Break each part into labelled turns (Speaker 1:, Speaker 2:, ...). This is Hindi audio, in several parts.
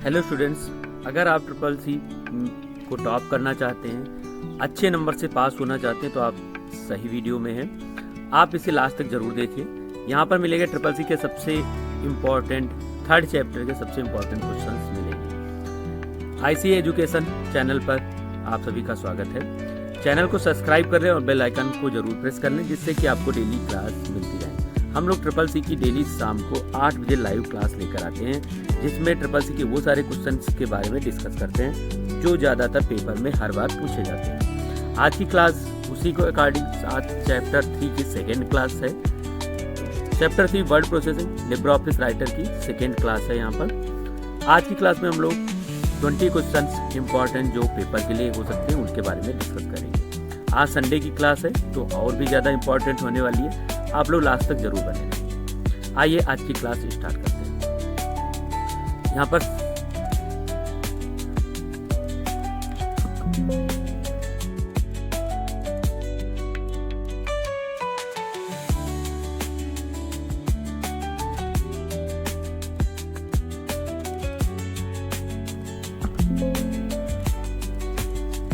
Speaker 1: हेलो स्टूडेंट्स, अगर आप ट्रिपल सी को टॉप करना चाहते हैं, अच्छे नंबर से पास होना चाहते हैं तो आप सही वीडियो में हैं। आप इसे लास्ट तक जरूर देखिए। यहाँ पर मिलेगा ट्रिपल सी के सबसे इम्पोर्टेंट थर्ड चैप्टर के सबसे इम्पोर्टेंट क्वेश्चंस मिलेंगे। आईसी एजुकेशन चैनल पर आप सभी का स्वागत है। चैनल को सब्सक्राइब कर लें और बेल आइकन को जरूर प्रेस कर लें, जिससे कि आपको डेली क्लास मिलती रहे। हम लोग ट्रिपल सी की डेली शाम को 8 बजे लाइव क्लास लेकर आते हैं, जिसमें ट्रिपल सी के वो सारे क्वेश्चंस के बारे में डिस्कस करते हैं जो ज़्यादातर पेपर में हर बार पूछे जाते हैं। आज की क्लास उसी को अकॉर्डिंग आज चैप्टर 3 की सेकेंड क्लास है। Chapter 3 word processing Libre office writer की सेकेंड क्लास है। यहाँ पर आज की क्लास में हम लोग 20 क्वेश्चंस इंपॉर्टेंट जो पेपर के लिए हो सकते हैं उनके बारे में डिस्कस करेंगे। आज संडे की क्लास है तो और भी ज़्यादा इंपॉर्टेंट होने वाली है। आप लोग लास्ट तक जरूर बने। आइए आज की क्लास स्टार्ट करते हैं। यहाँ पर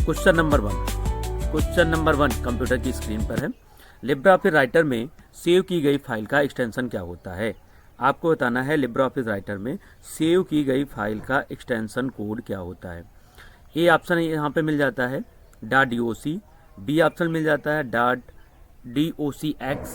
Speaker 1: क्वेश्चन नंबर 1 कंप्यूटर की स्क्रीन पर है। लिब्रे ऑफिस राइटर में सेव की गई फाइल का एक्सटेंशन क्या होता है? आपको बताना है लिब्रे ऑफिस राइटर में सेव की गई फाइल का एक्सटेंशन कोड क्या होता है। ए ऑप्शन यहाँ पे मिल जाता है .doc, बी ऑप्शन मिल जाता है .docx,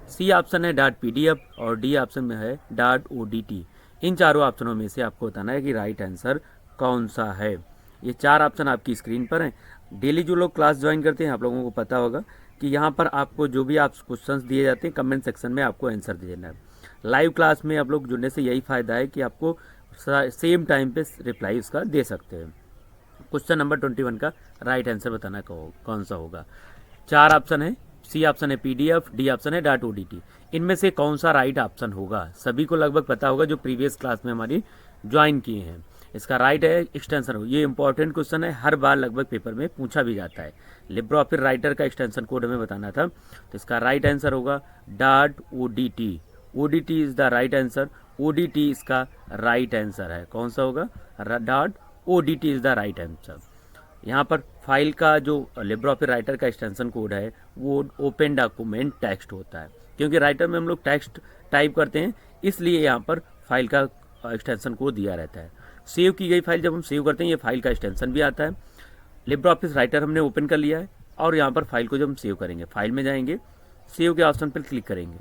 Speaker 1: सी ऑप्शन है .pdf और डी ऑप्शन में है .odt। इन चारों ऑप्शनों में से आपको बताना है कि राइट आंसर कौन सा है। ये 4 ऑप्शन आपकी स्क्रीन पर हैं। डेली जो लोग क्लास ज्वाइन करते हैं आप लोगों को पता होगा कि यहाँ पर आपको जो भी आप क्वेश्चंस दिए जाते हैं कमेंट सेक्शन में आपको आंसर देना है। लाइव क्लास में आप लोग जुड़ने से यही फ़ायदा है कि आपको सेम टाइम पे रिप्लाई उसका दे सकते हैं। क्वेश्चन नंबर 21 का राइट आंसर बताना कौन सा होगा। 4 ऑप्शन है, सी ऑप्शन है PDF, डी ऑप्शन है .odt। इनमें से कौन सा राइट ऑप्शन होगा? सभी को लगभग पता होगा जो प्रीवियस क्लास में हमारी ज्वाइन किए हैं। इसका राइट है एक्सटेंशन। ये इंपॉर्टेंट क्वेश्चन है, हर बार लगभग पेपर में पूछा भी जाता है। लिब्रे ऑफिस राइटर का एक्सटेंशन कोड हमें बताना था, तो इसका राइट आंसर होगा .odt। odt is the right answer. odt इसका राइट आंसर है। कौन सा होगा? .odt is the right answer. यहाँ पर फाइल का जो लिब्रे ऑफिस राइटर का एक्सटेंशन कोड है वो ओपन डॉक्यूमेंट टेक्स्ट होता है, क्योंकि राइटर में हम लोग टेक्स्ट टाइप करते हैं, इसलिए यहाँ पर फाइल का एक्सटेंशन कोड दिया रहता है। सेव की गई फाइल जब हम सेव करते हैं ये फाइल का एक्सटेंशन भी आता है। लिब्रे ऑफिस राइटर हमने ओपन कर लिया है और यहाँ पर फाइल को जब हम सेव करेंगे, फाइल में जाएंगे, सेव के ऑप्शन पर क्लिक करेंगे।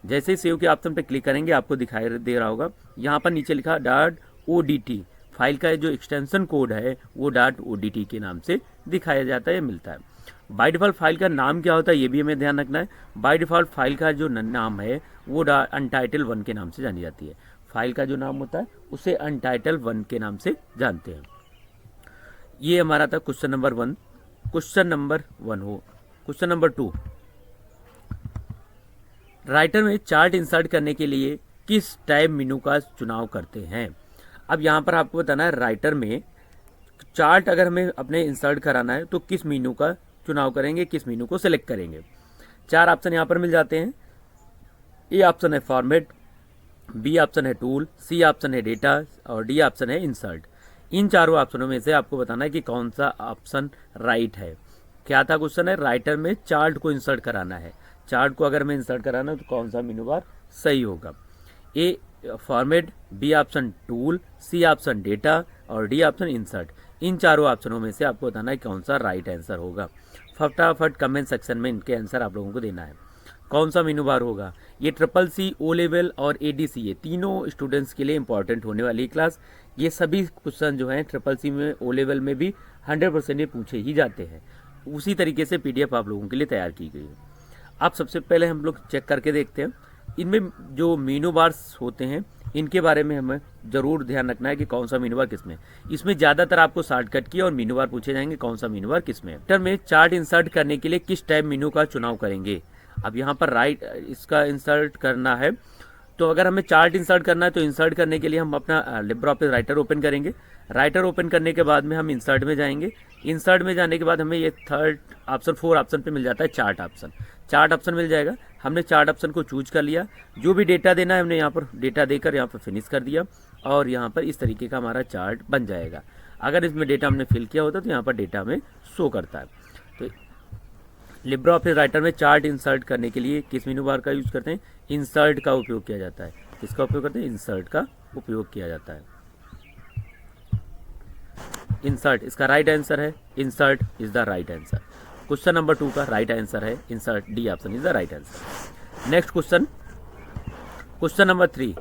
Speaker 1: जैसे ही सेव के ऑप्शन पर क्लिक करेंगे आपको दिखाई दे रहा होगा यहाँ पर नीचे लिखा .odt। फाइल का जो एक्सटेंशन कोड है वो .odt के नाम से दिखाया जाता है, मिलता है। बाय डिफ़ॉल्ट फाइल का नाम क्या होता है ये भी हमें ध्यान रखना है। बाय डिफ़ॉल्ट फाइल का जो नाम है वो untitled1 के नाम से जानी जाती है। फाइल का जो नाम होता है उसे untitled1 के नाम से जानते हैं। ये हमारा था question number 1। Question number 2, writer में चार्ट इंसर्ट करने के लिए किस टैब मेनू का चुनाव करते हैं? अब यहाँ पर आपको बताना है राइटर में चार्ट अगर हमें अपने इंसर्ट कराना है तो किस मेनू का चुनाव करेंगे, किस मेनू को सिलेक्ट करेंगे। 4 ऑप्शन यहाँ पर मिल जाते हैं। ए ऑप्शन है फॉर्मेट, बी ऑप्शन है टूल, सी ऑप्शन है डेटा और डी ऑप्शन है इंसर्ट। इन चारों ऑप्शनों में से आपको बताना है कि कौन सा ऑप्शन राइट है। क्या था क्वेश्चन है? राइटर में चार्ट को इंसर्ट कराना है। चार्ट को अगर हमें इंसर्ट कराना है तो कौन सा मेनू बार सही होगा? A format, B option tool, C option data और डी ऑप्शन इंसर्ट। इन चारों ऑप्शनों में से आपको बताना है कौन सा राइट आंसर होगा। फटाफट कमेंट सेक्शन में इनके आंसर आप लोगों को देना है। कौन सा मेनू बार होगा? ये ट्रिपल सी, ओ लेवल और ADCA तीनों स्टूडेंट्स के लिए इंपॉर्टेंट होने वाली क्लास। ये सभी क्वेश्चन जो हैं ट्रिपल सी में, ओ लेवल में भी 100% ये पूछे ही जाते हैं। उसी तरीके से PDF आप लोगों के लिए तैयार की गई है। अब सबसे पहले हम लोग चेक करके देखते हैं इनमें जो मेनू बार्स होते हैं इनके बारे में हमें ज़रूर ध्यान रखना है कि कौन सा मेनू बार किस में। इसमें ज़्यादातर आपको शॉर्टकट की और मेनू बार पूछे जाएंगे कौन सा मेनू बार किस में। राइटर में चार्ट इंसर्ट करने के लिए किस टैब मेनू का चुनाव करेंगे? अब यहाँ पर राइट इसका इंसर्ट करना है, तो अगर हमें चार्ट इंसर्ट करना है तो इंसर्ट करने के लिए हम अपना लिब्रे ऑफिस राइटर ओपन करेंगे। राइटर ओपन करने के बाद में हम इंसर्ट में जाएंगे। इंसर्ट में जाने के बाद हमें ये 4 ऑप्शन पे मिल जाता है चार्ट ऑप्शन। चार्ट ऑप्शन मिल जाएगा। हमने चार्ट ऑप्शन को चूज कर लिया। जो भी डेटा देना है हमने यहाँ पर डेटा देकर यहाँ पर फिनिश कर दिया। और यहाँ पर इस तरीके का हमारा चार्ट बन जाएगा। अगर इसमें डेटा हमने फिल किया होता तो यहाँ पर डेटा में शो करता है। तो लिब्रे ऑफिस राइटर में चार्ट इंसर्ट करने के लिए किस मेनू बार का यूज़ करते हैं? इंसर्ट का उपयोग किया जाता है। किसका उपयोग करते हैं? इंसर्ट का उपयोग किया जाता है। इंसर्ट इसका राइट आंसर है। Insert is the right answer. Question number 2 का राइट आंसर है insert, D option is the right answer. Next question, question number 3,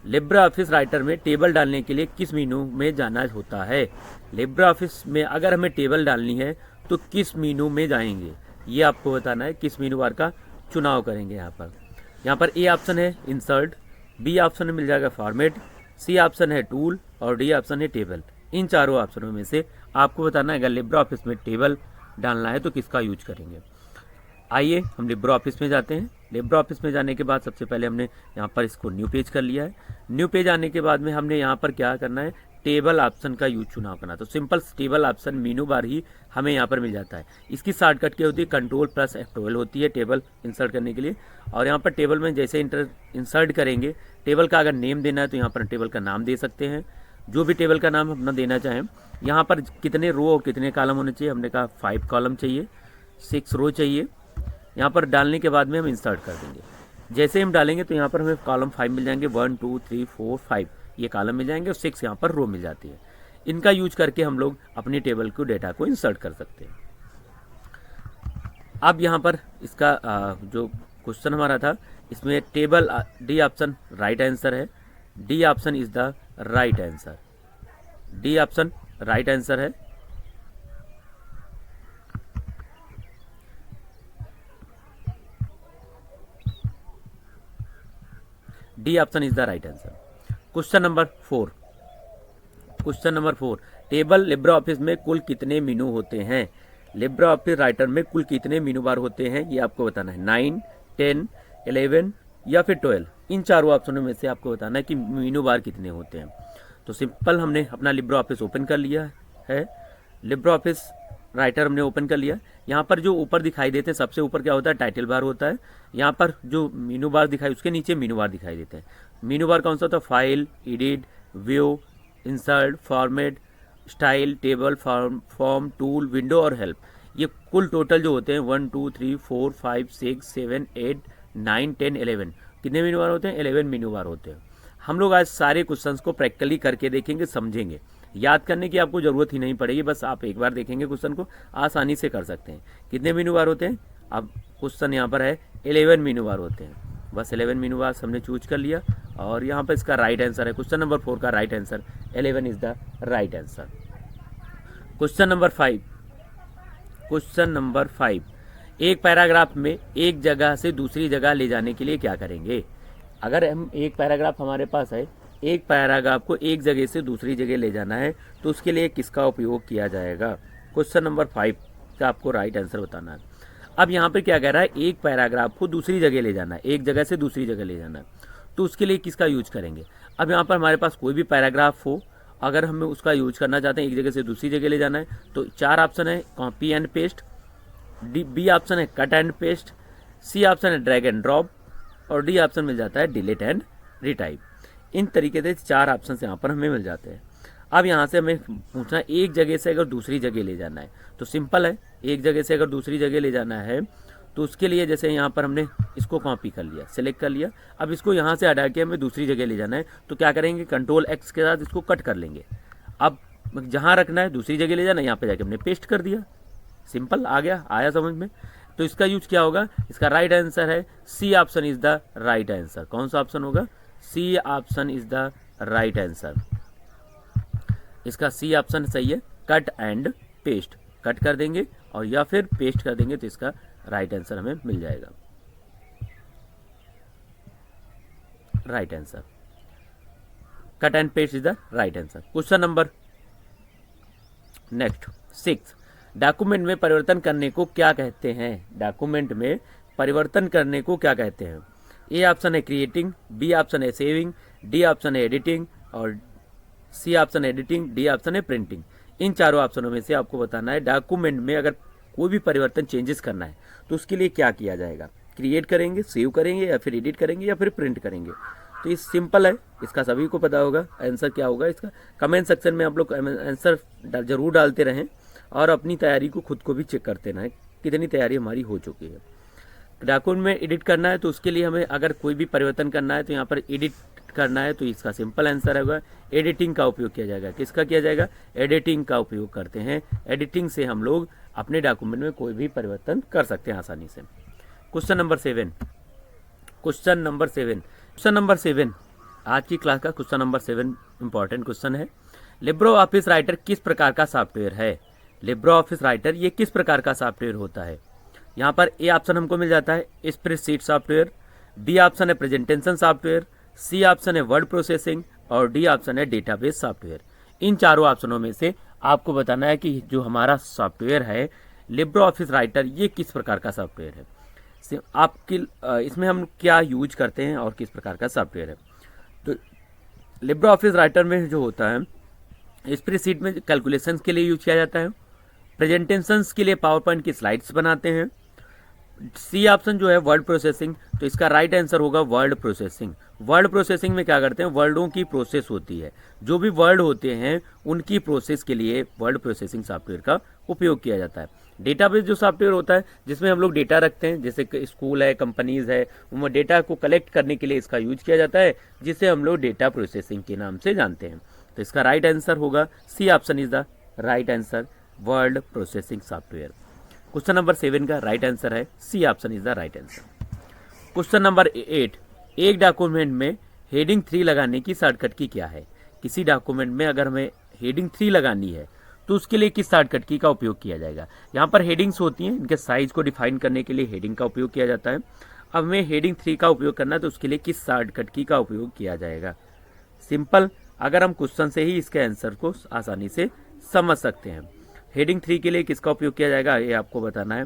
Speaker 1: Libre office Writer में टेबल डालने के लिए किस मेनू में जाना होता है? लिब्रे ऑफिस में अगर हमें टेबल डालनी है तो किस मेनू में जाएंगे, ये आपको बताना है। किस मेनू बार का चुनाव करेंगे? यहाँ पर ए ऑप्शन है इंसर्ट, बी ऑप्शन में मिल जाएगा फॉर्मेट, सी ऑप्शन है टूल और डी ऑप्शन है टेबल। इन चारों ऑप्शनों में से आपको बताना है अगर लिब्रे ऑफिस में टेबल डालना है तो किसका यूज करेंगे। आइए हम लिब्रे ऑफिस में जाते हैं। लिब्रे ऑफिस में जाने के बाद सबसे पहले हमने यहाँ पर इसको न्यू पेज कर लिया है। न्यू पेज आने के बाद में हमने यहाँ पर क्या करना है? टेबल ऑप्शन का यूज चुनाव करना। तो simple table option menu bar ही हमें यहाँ पर मिल जाता है। इसकी शॉर्टकट क्या होती है? Ctrl+F12 होती है टेबल इंसर्ट करने के लिए। और यहाँ पर टेबल में जैसे इंसर्ट करेंगे, टेबल का अगर नेम देना है तो यहाँ पर टेबल का नाम दे सकते हैं, जो भी टेबल का नाम अपना देना चाहें। यहाँ पर कितने रो और कितने कॉलम होने चाहिए? हमने कहा 5 कॉलम चाहिए, 6 रो चाहिए। यहाँ पर डालने के बाद में हम इंसर्ट कर देंगे। जैसे हम डालेंगे तो यहाँ पर हमें कॉलम 5 मिल जाएंगे, 1 2 3 4 5 ये कॉलम मिल जाएंगे और 6 यहाँ पर रो मिल जाती है। इनका यूज करके हम लोग अपनी टेबल को डेटा को इंसर्ट कर सकते हैं। अब यहाँ पर इसका जो क्वेश्चन हमारा था इसमें table D option right answer है। D option is the right answer. D option right answer है। D option is the right answer. Question number 4, question number 4, table LibreOffice में कुल कितने मेनू होते हैं? लिब्रे ऑफिस राइटर में कुल कितने मेनू बार होते हैं ये आपको बताना है। 9, 10, 11 या फिर 12। इन चारों ऑप्शनों में से आपको बताना है कि मेनू बार कितने होते हैं। तो सिंपल हमने अपना लिब्रे ऑफिस ओपन कर लिया है। लिब्रे ऑफिस राइटर हमने ओपन कर लिया। यहाँ पर जो ऊपर दिखाई देते हैं सबसे ऊपर क्या होता है? टाइटल बार होता है। यहाँ पर जो मेनू बार दिखाई उसके नीचे मेनू बार दिखाई देते हैं। मेनू बार कौन सा होता है? File, edit, view, insert, format, style, table, form, tool, window और हेल्प। ये कुल टोटल जो होते हैं 1 2 3 4 5 6 7 8 9 10 11 कितने मेनू बार होते हैं? 11 मेनू बार होते हैं। हम लोग आज सारे क्वेश्चंस को प्रैक्टिकली करके देखेंगे, समझेंगे। याद करने की आपको ज़रूरत ही नहीं पड़ेगी, बस आप एक बार देखेंगे क्वेश्चन को आसानी से कर सकते हैं। कितने मेनू बार होते हैं? अब क्वेश्चन यहाँ पर है 11 मेनू बार होते हैं। बस 11 मेनू बार हमने चूज कर लिया और यहाँ पर इसका राइट आंसर है। क्वेश्चन नंबर 4 का right answer 11 is the right answer. Question number 5, question number 5, एक पैराग्राफ में एक जगह से दूसरी जगह ले जाने के लिए क्या करेंगे? अगर हम एक पैराग्राफ हमारे पास है, एक पैराग्राफ को एक जगह से दूसरी जगह ले जाना है तो उसके लिए किसका उपयोग किया जाएगा? क्वेश्चन नंबर 5 का आपको राइट आंसर बताना है। अब यहाँ पर क्या कह रहा है? एक पैराग्राफ को दूसरी जगह ले जाना है, एक जगह से दूसरी जगह ले जाना है, तो उसके लिए किसका यूज करेंगे? अब यहाँ पर हमारे पास कोई भी पैराग्राफ हो, अगर हमें उसका यूज करना चाहते हैं एक जगह से दूसरी जगह ले जाना है तो 4 ऑप्शन है, copy and paste, B option है cut and paste, C option है ड्रैग एंड ड्रॉप और डी ऑप्शन मिल जाता है डिलीट एंड रिटाइप। इन तरीके से 4 ऑप्शन यहाँ पर हमें मिल जाते हैं। अब यहाँ से हमें पूछना है एक जगह से अगर दूसरी जगह ले जाना है तो सिंपल है, एक जगह से अगर दूसरी जगह ले जाना है तो उसके लिए जैसे यहाँ पर हमने इसको कॉपी कर लिया, सेलेक्ट कर लिया। अब इसको यहाँ से हटा के हमें दूसरी जगह ले जाना है तो क्या करेंगे? Ctrl+X के साथ इसको कट कर लेंगे। अब जहाँ रखना है दूसरी जगह ले जाना है, यहाँ पे जाके हमने पेस्ट कर दिया। सिंपल, आ गया, आया समझ में? तो इसका यूज क्या होगा? इसका राइट आंसर है C option is the right answer. कौन सा ऑप्शन होगा? C option is the right answer. इसका सी ऑप्शन सही है, कट एंड पेस्ट। कट कर देंगे और या फिर पेस्ट कर देंगे तो इसका राइट आंसर हमें मिल जाएगा। Right answer, cut and paste is the right answer. Question number next 6, document में परिवर्तन करने को क्या कहते हैं? डॉक्यूमेंट में परिवर्तन करने को क्या कहते हैं? ए ऑप्शन है क्रिएटिंग, बी ऑप्शन है सेविंग, डी ऑप्शन है एडिटिंग और सी ऑप्शन है एडिटिंग, डी ऑप्शन है प्रिंटिंग। इन चारों ऑप्शनों में से आपको बताना है डॉक्यूमेंट में अगर कोई भी परिवर्तन चेंजेस करना है तो उसके लिए क्या किया जाएगा? क्रिएट करेंगे, सेव करेंगे या फिर एडिट करेंगे या फिर प्रिंट करेंगे? तो ये सिंपल है, इसका सभी को पता होगा आंसर क्या होगा इसका। कमेंट सेक्शन में आप लोग आंसर जरूर डालते रहें और अपनी तैयारी को खुद को भी चेक करते रहें कितनी तैयारी हमारी हो चुकी है। डॉक्यूमेंट में एडिट करना है तो उसके लिए हमें अगर कोई भी परिवर्तन करना है तो यहाँ पर एडिट करना है, तो इसका सिंपल आंसर होगा एडिटिंग का उपयोग किया जाएगा। किसका किया जाएगा? एडिटिंग का उपयोग करते हैं। एडिटिंग से हम लोग अपने डॉक्यूमेंट में कोई भी परिवर्तन कर सकते हैं आसानी से। क्वेश्चन नंबर 7 आज की क्लास का क्वेश्चन नंबर 7 इंपॉर्टेंट क्वेश्चन है। लिब्रो ऑफिस राइटर किस प्रकार का सॉफ्टवेयर है? लिब्रो ऑफिस राइटर ये किस प्रकार का सॉफ्टवेयर होता है? यहाँ पर ए ऑप्शन हमको मिल जाता है स्प्रेडशीट सॉफ्टवेयर, बी ऑप्शन है प्रेजेंटेशन सॉफ्टवेयर, सी ऑप्शन है वर्ड प्रोसेसिंग और डी ऑप्शन है डेटाबेस सॉफ्टवेयर। इन चारों ऑप्शनों में से आपको बताना है कि जो हमारा सॉफ्टवेयर है लिब्रो ऑफिस राइटर ये किस प्रकार का सॉफ्टवेयर है, आपकी इसमें हम क्या यूज करते हैं और किस प्रकार का सॉफ्टवेयर है। तो लिब्रो ऑफिस राइटर में जो होता है स्प्रेडशीट में कैलकुलेशंस के लिए यूज किया जाता है, प्रेजेंटेशंस के लिए पावर पॉइंट की स्लाइड्स बनाते हैं। सी ऑप्शन जो है वर्ड प्रोसेसिंग, तो इसका राइट आंसर होगा वर्ड प्रोसेसिंग। वर्ड प्रोसेसिंग में क्या करते हैं? वर्डों की प्रोसेस होती है, जो भी वर्ड होते हैं उनकी प्रोसेस के लिए वर्ड प्रोसेसिंग सॉफ्टवेयर का उपयोग किया जाता है। डेटाबेस जो सॉफ्टवेयर होता है जिसमें हम लोग डेटा रखते हैं, जैसे स्कूल है, कंपनीज है, उनमें डेटा को कलेक्ट करने के लिए इसका यूज किया जाता है, जिसे हम लोग डेटा प्रोसेसिंग के नाम से जानते हैं। तो इसका राइट आंसर होगा C option is the right answer, word processing software. Question number 7 का राइट आंसर है C option is the right answer. Question number 8, एक डॉक्यूमेंट में हेडिंग 3 लगाने की शॉर्टकट की क्या है? किसी डॉक्यूमेंट में अगर हमें हेडिंग 3 लगानी है तो उसके लिए किस शॉर्टकट की का उपयोग किया जाएगा? यहाँ पर हेडिंग्स होती हैं, इनके साइज को डिफाइन करने के लिए हेडिंग का उपयोग किया जाता है। अब हमें हेडिंग 3 का उपयोग करना है तो उसके लिए किस शॉर्टकट की का उपयोग किया जाएगा? सिंपल, अगर हम क्वेश्चन से ही इसके आंसर को आसानी से समझ सकते हैं। हेडिंग 3 के लिए किसका उपयोग किया जाएगा ये आपको बताना है।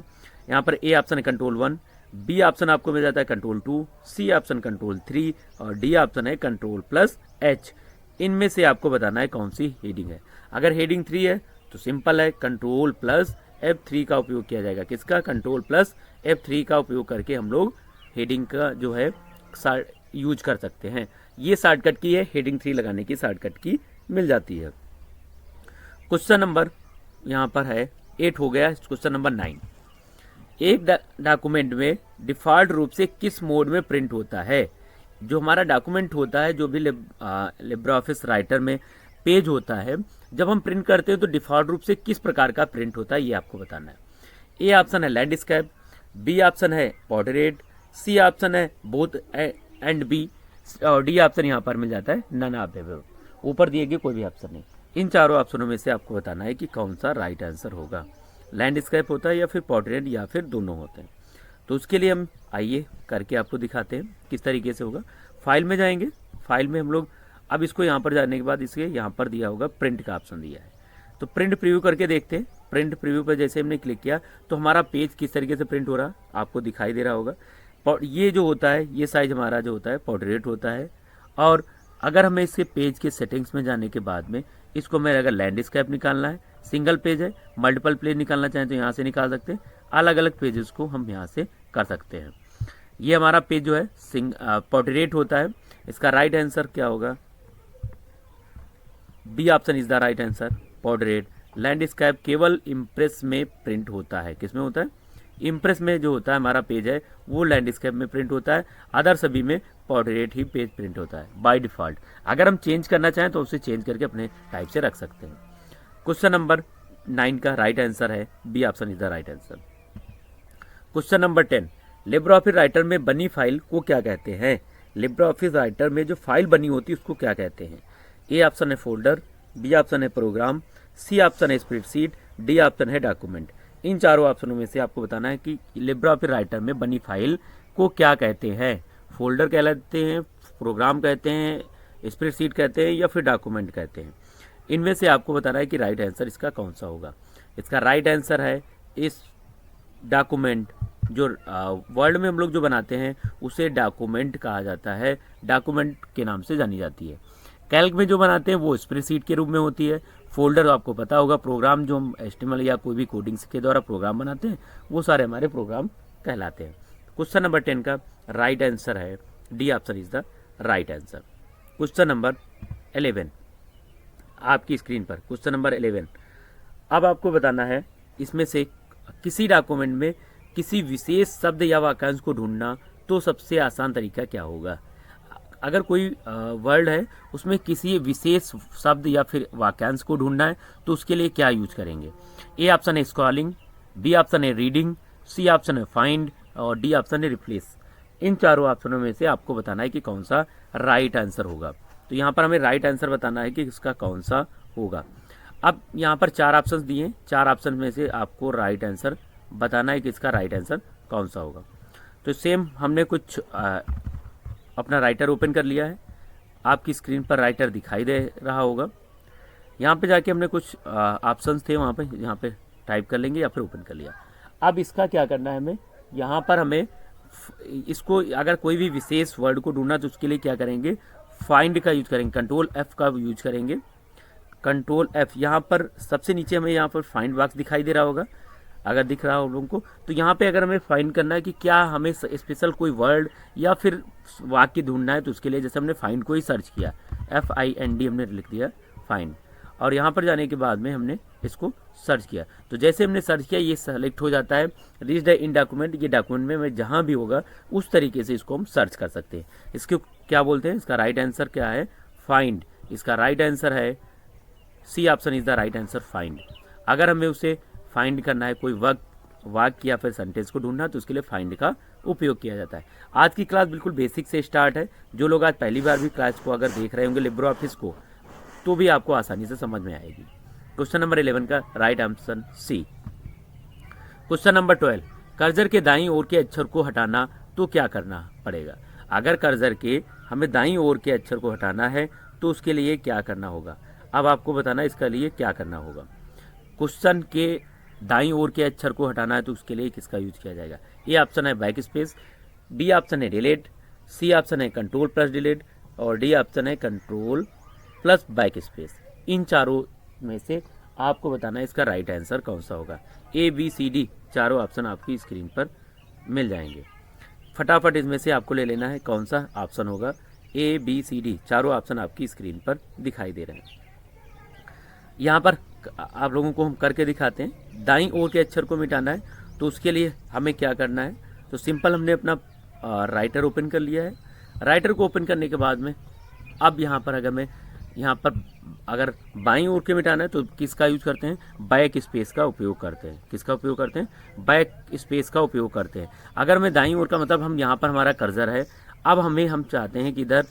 Speaker 1: यहाँ पर ए ऑप्शन है कंट्रोल 1, बी ऑप्शन आपको मिल जाता है कंट्रोल 2, सी ऑप्शन कंट्रोल 3 और डी ऑप्शन है कंट्रोल+H। इनमें से आपको बताना है कौन सी हेडिंग है। अगर हेडिंग 3 है तो सिंपल है कंट्रोल+F3 का उपयोग किया जाएगा। किसका? कंट्रोल+F3 का उपयोग करके हम लोग हेडिंग का जो है यूज कर सकते हैं। ये शॉर्टकट की है, हेडिंग 3 लगाने की शॉर्टकट की मिल जाती है। क्वेश्चन नंबर यहाँ पर है 8 हो गया। क्वेश्चन नंबर 9, एक डॉक्यूमेंट में डिफ़ॉल्ट रूप से किस मोड में प्रिंट होता है? जो हमारा डॉक्यूमेंट होता है, जो भी लिब्रो ऑफिस राइटर में पेज होता है, जब हम प्रिंट करते हैं तो डिफ़ॉल्ट रूप से किस प्रकार का प्रिंट होता है ये आपको बताना है। ए ऑप्शन है लैंडस्केप, बी ऑप्शन है पोर्ट्रेट, सी ऑप्शन है बोथ एंड बी और डी ऑप्शन यहाँ पर मिल जाता है नन ऑफ द अबव। ऊपर दिए गए कोई भी ऑप्शन नहीं। इन चारों ऑप्शनों में से आपको बताना है कि कौन सा राइट आंसर होगा। लैंडस्केप होता है या फिर पोर्ट्रेट या फिर दोनों होते हैं। तो उसके लिए हम आइए करके आपको दिखाते हैं किस तरीके से होगा। फाइल में जाएंगे, फाइल में हम लोग अब इसको यहाँ पर जाने के बाद इसके यहाँ पर दिया होगा प्रिंट का ऑप्शन दिया है, तो प्रिंट प्रीव्यू करके देखते हैं। प्रिंट प्रीव्यू पर जैसे हमने क्लिक किया तो हमारा पेज किस तरीके से प्रिंट हो रहा आपको दिखाई दे रहा होगा। ये जो होता है ये साइज हमारा जो होता है पोर्ट्रेट होता है। और अगर हमें इसके पेज के सेटिंग्स में जाने के बाद में इसको मैं अगर लैंडस्केप निकालना है, सिंगल पेज है, मल्टीपल पेज निकालना चाहें तो यहाँ से निकाल सकते हैं। अलग अलग पेजेस को हम यहाँ से कर सकते हैं। ये हमारा पेज जो है पोर्ट्रेट होता है। इसका राइट आंसर क्या होगा? B option is the right answer, portrait. Landscape केवल इम्प्रेस में प्रिंट होता है। किस में होता है? इम्प्रेस में जो होता है हमारा पेज है वो लैंडस्केप में प्रिंट होता है। अदर सभी में पोर्ट्रेट ही पेज प्रिंट होता है बाय डिफॉल्ट। अगर हम चेंज करना चाहें तो उसे चेंज करके अपने टाइप से रख सकते हैं। क्वेश्चन नंबर 9 का राइट आंसर है B option is the right answer. Question number 10, LibreOffice Writer में बनी फाइल को क्या कहते हैं? लिब्रो ऑफिस राइटर में जो फाइल बनी होती है उसको क्या कहते हैं? ए ऑप्शन है फोल्डर, बी ऑप्शन है प्रोग्राम, सी ऑप्शन है स्प्रेडशीट, डी ऑप्शन है डॉक्यूमेंट। इन चारों ऑप्शनों में से आपको बताना है कि लिब्रो ऑफिस राइटर में बनी फाइल को क्या कहते हैं? फोल्डर कहलाते हैं, प्रोग्राम कहते हैं, स्प्रेडशीट कहते हैं या फिर डॉक्यूमेंट कहते हैं। इनमें से आपको बताना है कि राइट आंसर इसका कौन सा होगा। इसका राइट आंसर है इस डॉक्यूमेंट। जो वर्ड में हम लोग जो बनाते हैं उसे डॉक्यूमेंट कहा जाता है, डॉक्यूमेंट के नाम से जानी जाती है। कैल्क में जो बनाते हैं वो स्प्रेडशीट के रूप में होती है। फोल्डर आपको पता होगा, प्रोग्राम जो हम एचटीएमएल या कोई भी कोडिंग के द्वारा प्रोग्राम बनाते हैं वो सारे हमारे प्रोग्राम कहलाते हैं। क्वेश्चन नंबर 10 का राइट आंसर है D option is the right answer. Question number 11 आपकी स्क्रीन पर, क्वेश्चन नंबर 11। अब आपको बताना है इसमें से किसी डॉक्यूमेंट में किसी विशेष शब्द या वाक्यांश को ढूंढना, तो सबसे आसान तरीका क्या होगा। अगर कोई वर्ड है उसमें किसी विशेष शब्द या फिर वाक्यांश को ढूंढना है तो उसके लिए क्या यूज करेंगे। ए ऑप्शन है स्क्रॉलिंग, बी ऑप्शन है रीडिंग, सी ऑप्शन है फाइंड और डी ऑप्शन है रिप्लेस। इन चारों ऑप्शनों में से आपको बताना है कि कौन सा राइट आंसर होगा। तो यहाँ पर हमें राइट आंसर बताना है कि इसका कौन सा होगा। अब यहाँ पर 4 ऑप्शंस दिए हैं, 4 ऑप्शन में से आपको राइट आंसर बताना है कि इसका राइट आंसर कौन सा होगा। तो सेम हमने कुछ अपना राइटर ओपन कर लिया है, आपकी स्क्रीन पर राइटर दिखाई दे रहा होगा। यहाँ पे जाके हमने कुछ ऑप्शंस थे वहाँ पे, यहाँ पे टाइप कर लेंगे या फिर ओपन कर लिया। अब इसका क्या करना है हमें, यहाँ पर हमें इसको अगर कोई भी विशेष वर्ड को ढूंढना तो उसके लिए क्या करेंगे, फाइंड का यूज करेंगे, कंट्रोल F का यूज करेंगे। कंट्रोल F, यहाँ पर सबसे नीचे हमें यहाँ पर फाइंड बॉक्स दिखाई दे रहा होगा, अगर दिख रहा हो लोगों को। तो यहाँ पे अगर हमें फाइंड करना है कि क्या हमें स्पेशल कोई वर्ड या फिर वाक्य ढूंढना है तो उसके लिए जैसे हमने फाइंड को ही सर्च किया, FIND हमने लिख दिया फाइंड, और यहाँ पर जाने के बाद में हमने इसको सर्च किया। तो जैसे हमने सर्च किया ये सेलेक्ट हो जाता है रीच द इन डॉक्यूमेंट। ये डॉक्यूमेंट में जहाँ भी होगा उस तरीके से इसको हम सर्च कर सकते हैं। इसको क्या बोलते हैं, इसका राइट आंसर क्या है, फाइंड। इसका राइट आंसर है C option is the right answer, find. अगर हमें उसे फाइंड करना है, कोई वाक्य या फिर सेंटेंस को ढूंढना, तो उसके लिए फाइंड का उपयोग किया जाता है। आज की क्लास बिल्कुल बेसिक से स्टार्ट है। जो लोग आज पहली बार भी क्लास को अगर देख रहे होंगे लिब्रो ऑफिस को, तो भी आपको आसानी से समझ में आएगी। क्वेश्चन नंबर 11 का right answer C. Question number 12, cursor के दाईं ओर के अक्षर को हटाना तो क्या करना पड़ेगा। अगर कर्सर के हमें दाईं ओर के अक्षर को हटाना है तो उसके लिए क्या करना होगा। अब आपको बताना है इसके लिए क्या करना होगा। क्वेश्चन के दाईं ओर के अक्षर को हटाना है तो उसके लिए किसका यूज किया जाएगा। ए ऑप्शन है बैक स्पेस, बी ऑप्शन है डिलीट, सी ऑप्शन है कंट्रोल प्लस डिलीट और डी ऑप्शन है कंट्रोल प्लस बैक स्पेस। इन चारों में से आपको बताना है इसका राइट आंसर कौन सा होगा। ए बी सी डी चारों ऑप्शन आपकी स्क्रीन पर मिल जाएंगे। फटाफट इसमें से आपको ले लेना है कौन सा ऑप्शन होगा। ए बी सी डी चारों ऑप्शन आपकी स्क्रीन पर दिखाई दे रहे हैं। यहाँ पर आप लोगों को हम करके दिखाते हैं। दाईं ओर के अक्षर को मिटाना है तो उसके लिए हमें क्या करना है, तो सिंपल हमने अपना राइटर ओपन कर लिया है। राइटर को ओपन करने के बाद में अब यहाँ पर अगर बाईं ओर के मिटाना है तो किसका यूज करते हैं, बैक स्पेस का उपयोग करते हैं। किसका उपयोग करते हैं, बैक स्पेस का उपयोग करते हैं। अगर मैं दाईं ओर का मतलब हम यहाँ पर हमारा कर्सर है, अब हम चाहते हैं कि इधर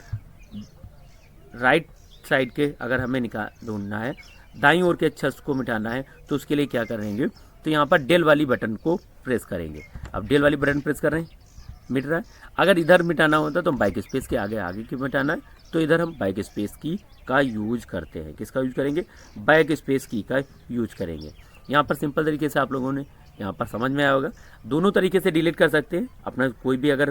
Speaker 1: राइट साइड के अगर हमें ढूंढना है, दाईं ओर के अक्षर को मिटाना है तो उसके लिए क्या करेंगे, तो यहाँ पर डेल वाली बटन को प्रेस करेंगे। अब डेल वाली बटन प्रेस कर रहे हैं, मिट रहा है। अगर इधर मिटाना होता तो हम बैक स्पेस के आगे की मिटाना है तो इधर हम बैक स्पेस की का यूज करते हैं। किसका यूज करेंगे, बैक स्पेस की का यूज करेंगे। यहाँ पर सिंपल तरीके से आप लोगों ने यहाँ पर समझ में आया होगा। दोनों तरीके से डिलीट कर सकते हैं। अपना कोई भी अगर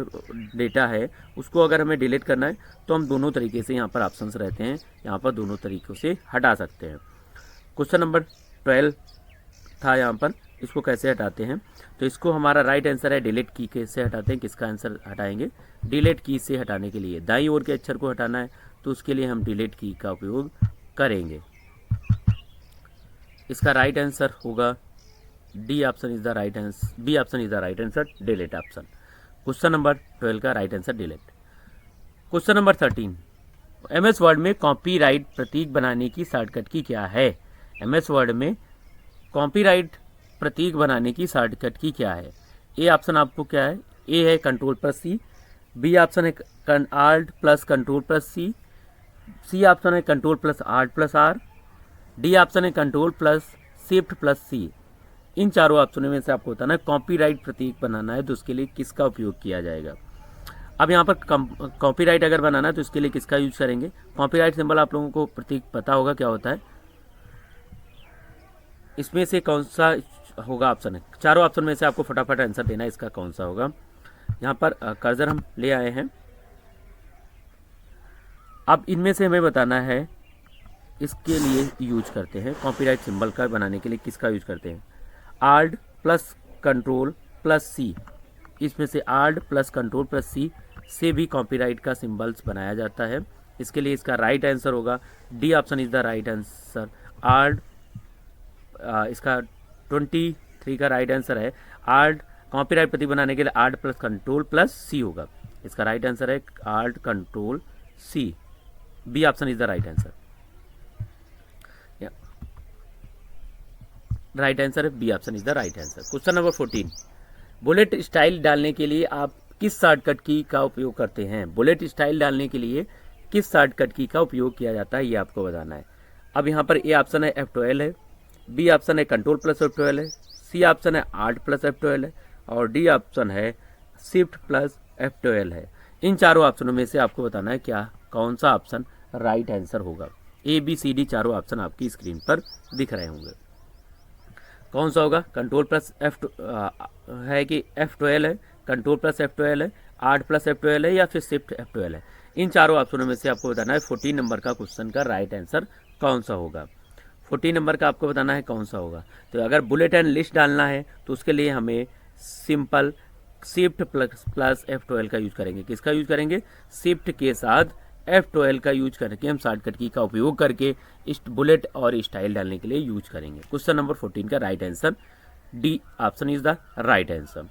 Speaker 1: डेटा है उसको अगर हमें डिलीट करना है तो हम दोनों तरीके से यहाँ पर ऑप्शंस रहते हैं, यहाँ पर दोनों तरीक़ों से हटा सकते हैं। क्वेश्चन नंबर 12 था यहाँ पर, इसको कैसे हटाते हैं, तो इसको हमारा राइट आंसर है डिलीट की कैसे हटाते हैं। किसका आंसर हटाएंगे, डिलीट की से हटाने के लिए दाईं ओर के अक्षर को हटाना है तो उसके लिए हम डिलीट की का उपयोग करेंगे। इसका राइट आंसर होगा D option is the right answer, B option is the right answer, delete option. Question number 12 का right answer delete. Question number 13, MS word में कॉपीराइट प्रतीक बनाने की शॉर्टकट की क्या है। MS वर्ड में कॉपीराइट प्रतीक बनाने की शॉर्टकट की क्या है। ए ऑप्शन आपको क्या है, ए है control plus C, B option है alt plus control plus C, C option है control plus alt plus R, D option है control plus shift plus C. इन चारों ऑप्शनों में से आपको बताना है कॉपीराइट प्रतीक बनाना है तो उसके लिए किसका उपयोग किया जाएगा। अब यहाँ पर कॉपीराइट अगर बनाना है तो इसके लिए किसका यूज करेंगे। कॉपीराइट सिंबल आप लोगों को प्रतीक पता होगा क्या होता है। इसमें से कौन सा होगा ऑप्शन है, चारों ऑप्शन में से आपको फटाफट आंसर देना है इसका कौन सा होगा। यहाँ पर कर्सर हम ले आए हैं। अब इनमें से हमें बताना है इसके लिए यूज करते हैं कॉपीराइट सिंबल का बनाने के लिए किसका यूज करते हैं। आल्ट प्लस कंट्रोल प्लस सी, इसमें से आल्ट प्लस कंट्रोल प्लस सी से भी कॉपीराइट का सिंबल्स बनाया जाता है। इसके लिए इसका राइट आंसर होगा D option is the right answer. Alt इसका 23 का राइट आंसर है आर्ट। कॉपीराइट प्रति बनाने के लिए alt plus control plus C होगा। इसका राइट आंसर है alt control C. B option is the right answer. Right answer है B option is the right answer. Question number 14, bullet style डालने के लिए आप किस शॉर्टकट की का उपयोग करते हैं? बुलेट स्टाइल डालने के लिए किस शॉर्टकट की का उपयोग किया जाता है, ये आपको बताना है। अब यहाँ पर ए ऑप्शन है F12 है, बी ऑप्शन है कंट्रोल प्लस F12 है, सी ऑप्शन है आर्ट प्लस F12 है और डी ऑप्शन है शिफ्ट प्लस F12 है। इन चारों ऑप्शनों में से आपको बताना है क्या कौन सा ऑप्शन राइट आंसर होगा। ए बी सी डी चारों ऑप्शन आपकी स्क्रीन पर दिख रहे होंगे। कौन सा होगा? कंट्रोल प्लस है कि F12 है, कंट्रोल प्लस F12 है, आर्ट प्लस F12 है या फिर शिफ्ट F12 है। इन चारों ऑप्शनों में से आपको बताना है 14 नंबर का क्वेश्चन का राइट आंसर कौन सा होगा। 14 नंबर का आपको बताना है कौन सा होगा। तो अगर बुलेट एंड लिस्ट डालना है तो उसके लिए हमें सिंपल शिफ्ट प्लस F12 का यूज करेंगे। किसका यूज करेंगे? शिफ्ट के साथ F12 का यूज करके हम शॉर्टकट की का उपयोग करके इस बुलेट और स्टाइल डालने के लिए यूज करेंगे। क्वेश्चन नंबर 14 का right answer D option is the right answer.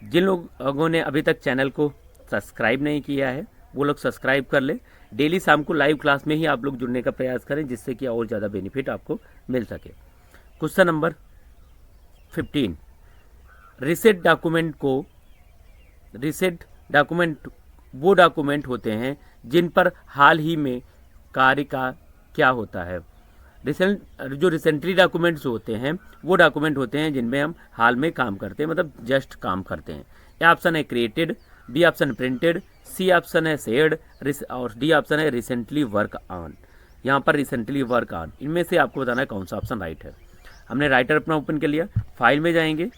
Speaker 1: जिन लोगों ने अभी तक चैनल को सब्सक्राइब नहीं किया है वो लोग सब्सक्राइब कर ले। डेली शाम को लाइव क्लास में ही आप लोग जुड़ने का प्रयास करें जिससे कि और ज़्यादा बेनिफिट आपको मिल सके। क्वेश्चन नंबर 15, रीसेट डॉक्यूमेंट वो डॉक्यूमेंट होते हैं जिन पर हाल ही में कार्य का क्या होता है। जो रिसेंटली डॉक्यूमेंट्स होते हैं वो डॉक्यूमेंट होते हैं जिनमें हम हाल में काम करते हैं, मतलब जस्ट काम करते हैं। ए ऑप्शन है क्रिएटेड, बी ऑप्शन है प्रिंटेड, सी ऑप्शन है शेयर्ड और डी ऑप्शन है रिसेंटली वर्क ऑन। यहाँ पर रिसेंटली वर्क ऑन, इनमें से आपको बताना है कौन सा ऑप्शन राइट है। हमने राइटर अपना ओपन कर लिया, फाइल में जाएंगे,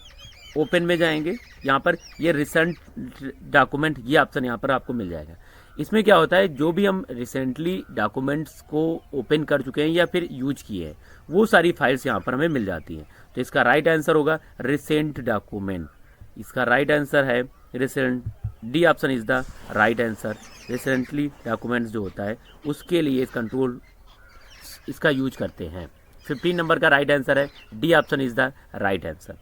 Speaker 1: ओपन में जाएंगे, यहाँ पर ये रिसेंट डॉक्यूमेंट ये ऑप्शन यहाँ पर आपको मिल जाएगा। इसमें क्या होता है, जो भी हम रिसेंटली डॉक्यूमेंट्स को ओपन कर चुके हैं या फिर यूज किए हैं वो सारी फाइल्स यहाँ पर हमें मिल जाती हैं। तो इसका राइट आंसर होगा रिसेंट डॉक्यूमेंट। इसका राइट आंसर है recent. D option is the right answer. Recently documents जो होता है उसके लिए कंट्रोल इसका यूज करते हैं। 15 नंबर का राइट आंसर है D option is the right answer.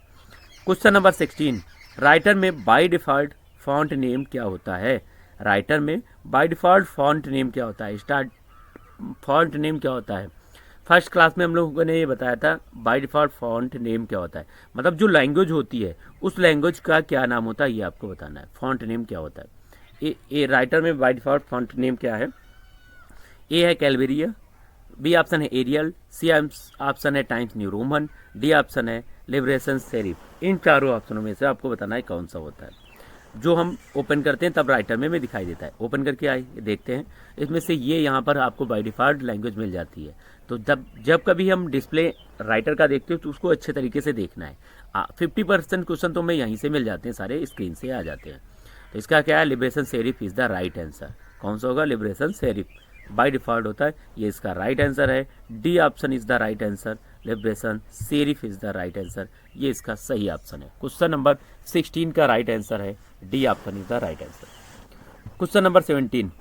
Speaker 1: Question number 16, writer में बाय डिफ़ॉल्ट फॉन्ट नेम क्या होता है? राइटर में बाय डिफ़ॉल्ट फॉन्ट नेम क्या होता है? फॉन्ट नेम क्या होता है? फर्स्ट क्लास में हम लोगों ने ये बताया था बाय डिफ़ॉल्ट फॉन्ट नेम क्या होता है, मतलब जो लैंग्वेज होती है उस लैंग्वेज का क्या नाम होता है ये आपको बताना है। फॉन्ट नेम क्या होता है? ए राइटर में बाय डिफ़ॉल्ट फॉन्ट नेम क्या है? ए है कैलवेरिया, बी ऑप्शन है एरियल, सी ऑप्शन है times new Roman, D option है लिबरेशन सेरिफ। इन चारों ऑप्शनों में से आपको बताना है कौन सा होता है। जो हम ओपन करते हैं तब राइटर में दिखाई देता है। ओपन करके आए देखते हैं, इसमें से ये यहाँ पर आपको बाय डिफ़ॉल्ट लैंग्वेज मिल जाती है। तो जब कभी हम डिस्प्ले राइटर का देखते हो तो उसको अच्छे तरीके से देखना है। 50% क्वेश्चन तो हमें यहीं से मिल जाते हैं, सारे स्क्रीन से आ जाते हैं। तो इसका क्या है? Liberation serif is the right answer. कौन सा होगा? लिबरेशन सेरिफ बाय डिफ़ॉल्ट होता है, ये इसका राइट आंसर है। D option is the right answer. Liberation serif is the right answer, ये इसका सही ऑप्शन है। क्वेश्चन नंबर 16 का राइट आंसर है D option is the right answer. Question number 17,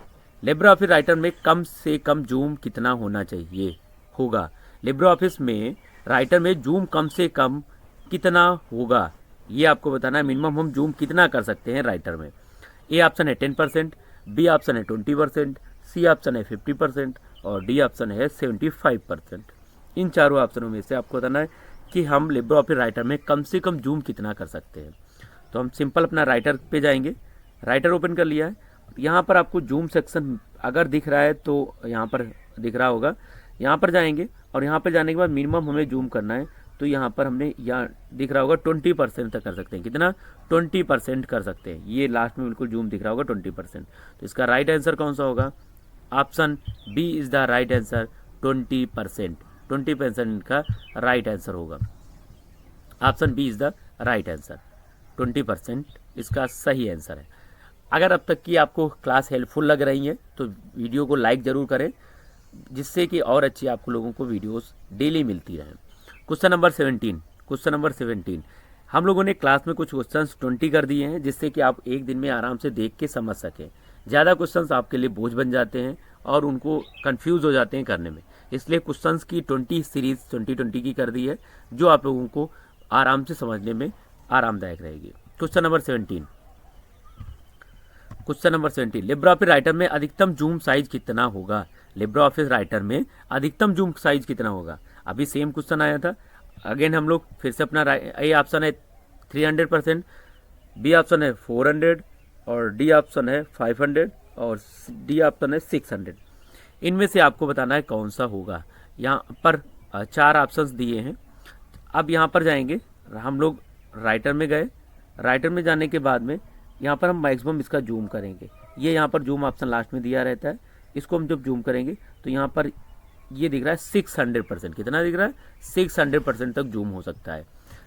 Speaker 1: Libre office Writer में कम से कम जूम कितना होना चाहिए होगा? लिब्रे ऑफिस में राइटर में जूम कम से कम कितना होगा ये आपको बताना है। मिनिमम हम जूम कितना कर सकते हैं राइटर में? ए ऑप्शन है 10%, बी ऑप्शन है 20%, सी ऑप्शन है 50% और डी ऑप्शन है 75%। इन चारों ऑप्शनों में से आपको बताना है कि हम लिब्रे ऑफिस राइटर में कम से कम जूम कितना कर सकते हैं। तो हम सिंपल अपना राइटर पे जाएंगे, राइटर ओपन कर लिया है। यहाँ पर आपको जूम सेक्शन अगर दिख रहा है तो यहाँ पर दिख रहा होगा, यहाँ पर जाएंगे और यहाँ पर जाने के बाद मिनिमम हमें जूम करना है। तो यहाँ पर हमने यहाँ दिख रहा होगा 20% तक कर सकते हैं। कितना? 20% कर सकते हैं। ये लास्ट में बिल्कुल जूम दिख रहा होगा 20%। तो इसका राइट आंसर कौन सा होगा? Option B is the right answer, 20%। 20% का राइट आंसर होगा। Option B is the right answer, 20% इसका सही आंसर है। अगर अब तक की आपको क्लास हेल्पफुल लग रही है तो वीडियो को लाइक ज़रूर करें, जिससे कि और अच्छी आपको लोगों को वीडियोस डेली मिलती रहें। क्वेश्चन नंबर 17 हम लोगों ने क्लास में कुछ क्वेश्चंस 20 कर दिए हैं जिससे कि आप एक दिन में आराम से देख के समझ सकें। ज़्यादा क्वेश्चंस आपके लिए बोझ बन जाते हैं और उनको कंफ्यूज हो जाते हैं करने में। इसलिए क्वेश्चंस की 20 सीरीज 2020 की कर दी है, जो आप लोगों को आराम से समझने में आरामदायक रहेगी। Question number 17, Libre office Writer में अधिकतम जूम साइज कितना होगा? लिब्रे ऑफिस राइटर में अधिकतम जूम साइज कितना होगा? अभी सेम क्वेश्चन आया था। अगेन हम लोग फिर से अपना ए ऑप्शन है 300%, बी ऑप्शन है 400 और डी ऑप्शन है 500 और डी ऑप्शन है 600। इनमें से आपको बताना है कौन सा होगा। यहाँ पर 4 ऑप्शंस दिए हैं। अब यहाँ पर जाएंगे हम लोग, राइटर में गए। राइटर में जाने के बाद में यहाँ पर हम मैक्सिमम इसका जूम करेंगे। ये यहाँ पर जूम ऑप्शन लास्ट में दिया रहता है। इसको हम जब जूम करेंगे तो यहाँ पर ये दिख रहा है 600%। कितना दिख रहा है? 600% तक जूम हो सकता है।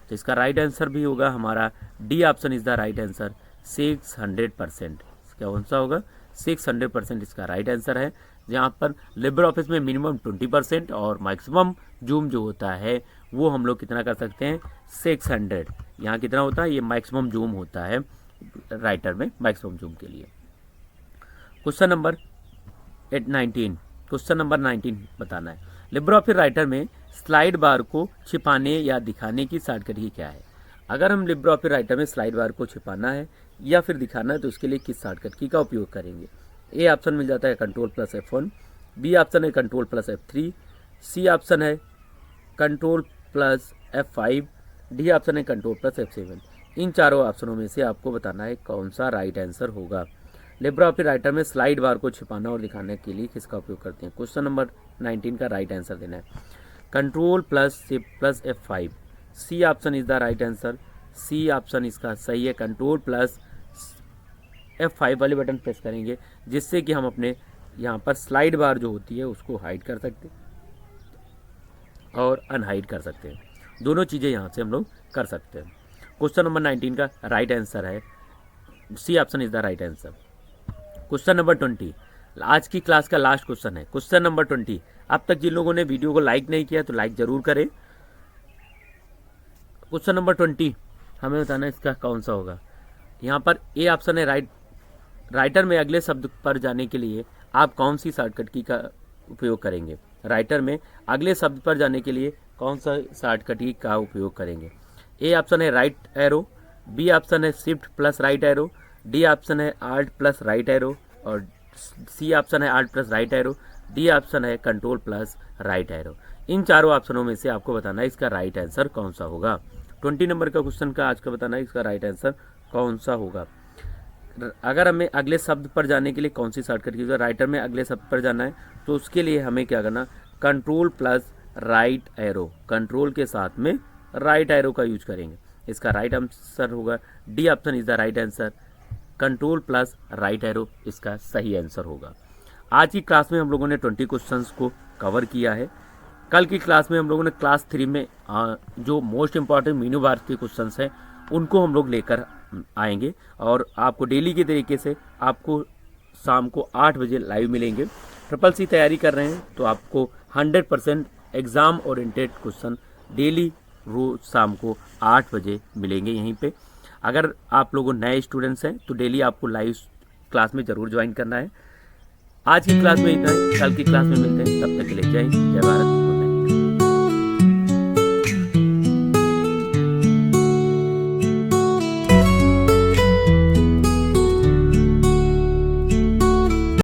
Speaker 1: तो इसका राइट आंसर भी होगा हमारा D option is the right answer, 600%। कौन सा होगा? 600% इसका राइट आंसर है। जहाँ पर लिब्रे ऑफिस में मिनिमम 20% और मैक्सिमम जूम जो होता है वो हम लोग कितना कर सकते हैं? 600। यहाँ कितना होता है? ये मैक्सिमम जूम होता है राइटर में, मैक्सिमम जूम के लिए। क्वेश्चन नंबर 19 बताना है। लिब्रे ऑफिस राइटर में स्लाइड बार को छिपाने या दिखाने की शॉर्टकट की क्या है? अगर हम लिब्रे ऑफिस राइटर में स्लाइड बार को छिपाना है या फिर दिखाना है तो उसके लिए किस शॉर्टकट की का उपयोग करेंगे? ए ऑप्शन मिल जाता है Ctrl+F1, बी ऑप्शन है Ctrl+F3, सी ऑप्शन है Ctrl+F5, डी ऑप्शन है Ctrl+F7। इन चारों ऑप्शनों में से आपको बताना है कौन सा राइट आंसर होगा। लिब्रे ऑफिस राइटर में स्लाइड बार को छिपाना और दिखाने के लिए किसका उपयोग करते हैं? क्वेश्चन नंबर 19 का राइट आंसर देना है Ctrl+Shift+F5। C option is the right answer. C option इसका सही है। Ctrl+F5 वाले बटन प्रेस करेंगे जिससे कि हम अपने यहाँ पर स्लाइड बार जो होती है उसको हाइड कर सकते हैं और अनहाइड कर सकते हैं। दोनों चीज़ें यहाँ से हम लोग कर सकते हैं। क्वेश्चन नंबर 19 का राइट आंसर है C option is the right answer. Question number 20 आज की क्लास का लास्ट क्वेश्चन है। क्वेश्चन नंबर 20, अब तक जिन लोगों ने वीडियो को लाइक नहीं किया तो लाइक जरूर करें। क्वेश्चन नंबर 20 हमें बताना है इसका कौन सा होगा। यहाँ पर ए ऑप्शन है राइटर में अगले शब्द पर जाने के लिए आप कौन सी शॉर्टकट की का उपयोग करेंगे? राइटर में अगले शब्द पर जाने के लिए कौन सा शॉर्टकट की का उपयोग करेंगे? ए ऑप्शन है राइट एरो, बी ऑप्शन है Shift+राइट एरो, डी ऑप्शन है Alt+राइट एरो और सी ऑप्शन है Alt+राइट एरो, डी ऑप्शन है Ctrl+राइट एरो। इन चारों ऑप्शनों में से आपको बताना है इसका राइट आंसर कौन सा होगा। 20 नंबर का क्वेश्चन का आज का बताना है इसका राइट आंसर कौन सा होगा। अगर हमें अगले शब्द पर जाने के लिए कौन सी शॉर्टकट की जरूरत? राइटर में अगले शब्द पर जाना है तो उसके लिए हमें क्या करना? Ctrl+राइट एरो, कंट्रोल के साथ में राइट एरो का यूज करेंगे। इसका राइट आंसर होगा D option is the right answer, Ctrl+राइट एरो इसका सही आंसर होगा। आज की क्लास में हम लोगों ने 20 क्वेश्चंस को कवर किया है। कल की क्लास में हम लोगों ने क्लास 3 में जो मोस्ट इंपॉर्टेंट मीनू बार के क्वेश्चंस हैं उनको हम लोग लेकर आएंगे और आपको डेली के तरीके से आपको शाम को 8 बजे लाइव मिलेंगे। ट्रिपल सी तैयारी कर रहे हैं तो आपको 100% एग्ज़ाम ओरिएंटेड क्वेश्चन डेली रोज शाम को 8 बजे मिलेंगे यहीं पे। अगर आप लोगों नए स्टूडेंट्स हैं तो डेली आपको लाइव क्लास में ज़रूर ज्वाइन करना है। आज की क्लास में इतना ही, कल की क्लास में मिलते हैं। तब तक के लिए जय हिंद, जय भारत।